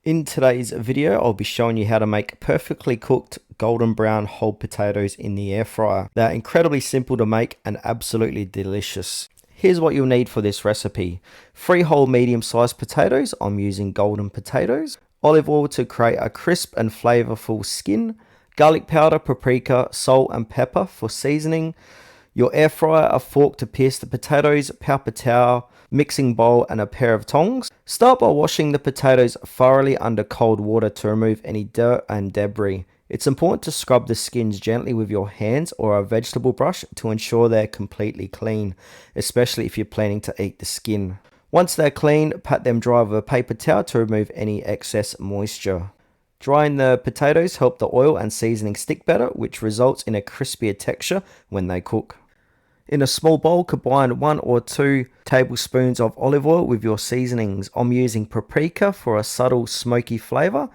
In today's video, I'll be showing you how to make perfectly cooked golden brown whole potatoes in the air fryer. They're incredibly simple to make and absolutely delicious. Here's what you'll need for this recipe. 3 whole medium-sized potatoes, I'm using golden potatoes. Olive oil to create a crisp and flavorful skin. Garlic powder, paprika, salt and pepper for seasoning. Your air fryer, a fork to pierce the potatoes, paper towel, mixing bowl and a pair of tongs. Start by washing the potatoes thoroughly under cold water to remove any dirt and debris. It's important to scrub the skins gently with your hands or a vegetable brush to ensure they're completely clean, especially if you're planning to eat the skin. Once they're clean, pat them dry with a paper towel to remove any excess moisture. Drying the potatoes help the oil and seasoning stick better, which results in a crispier texture when they cook. In a small bowl, combine 1 or 2 tablespoons of olive oil with your seasonings. I'm using paprika for a subtle smoky flavor,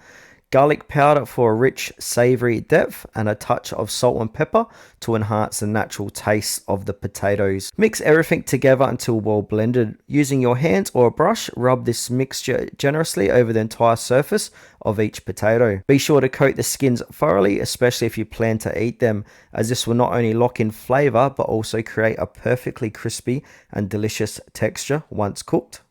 garlic powder for a rich savory depth, and a touch of salt and pepper to enhance the natural taste of the potatoes. Mix everything together until well blended. Using your hands or a brush, rub this mixture generously over the entire surface of each potato. Be sure to coat the skins thoroughly, especially if you plan to eat them, as this will not only lock in flavor but also create a perfectly crispy and delicious texture once cooked.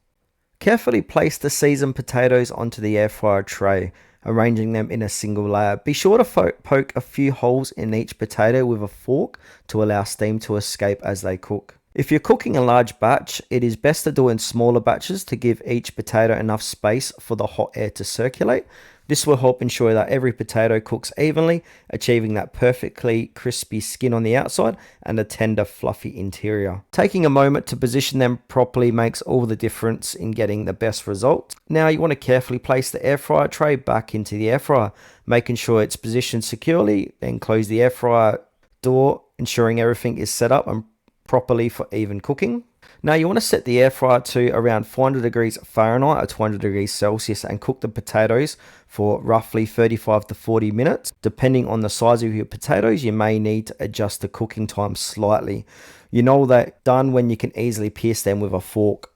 Carefully place the seasoned potatoes onto the air fryer tray, arranging them in a single layer. Be sure to poke a few holes in each potato with a fork to allow steam to escape as they cook. If you're cooking a large batch, it is best to do it in smaller batches to give each potato enough space for the hot air to circulate. This will help ensure that every potato cooks evenly, achieving that perfectly crispy skin on the outside and a tender, fluffy interior. Taking a moment to position them properly makes all the difference in getting the best result. Now you want to carefully place the air fryer tray back into the air fryer, making sure it's positioned securely. Then close the air fryer door, ensuring everything is set up and properly for even cooking. Now you want to set the air fryer to around 400 degrees Fahrenheit or 200 degrees Celsius and cook the potatoes for roughly 35 to 40 minutes. Depending on the size of your potatoes, you may need to adjust the cooking time slightly. You know that done when you can easily pierce them with a fork.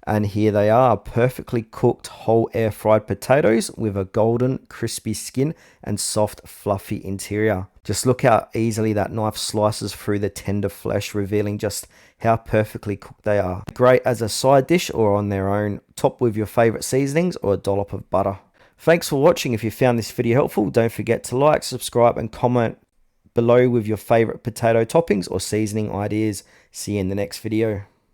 And here they are, perfectly cooked whole air fried potatoes with a golden crispy skin and soft fluffy interior. Just look how easily that knife slices through the tender flesh, revealing just how perfectly cooked they are. Great as a side dish or on their own, topped with your favorite seasonings or a dollop of butter. Thanks for watching. If you found this video helpful, don't forget to like, subscribe and comment below with your favorite potato toppings or seasoning ideas. See you in the next video.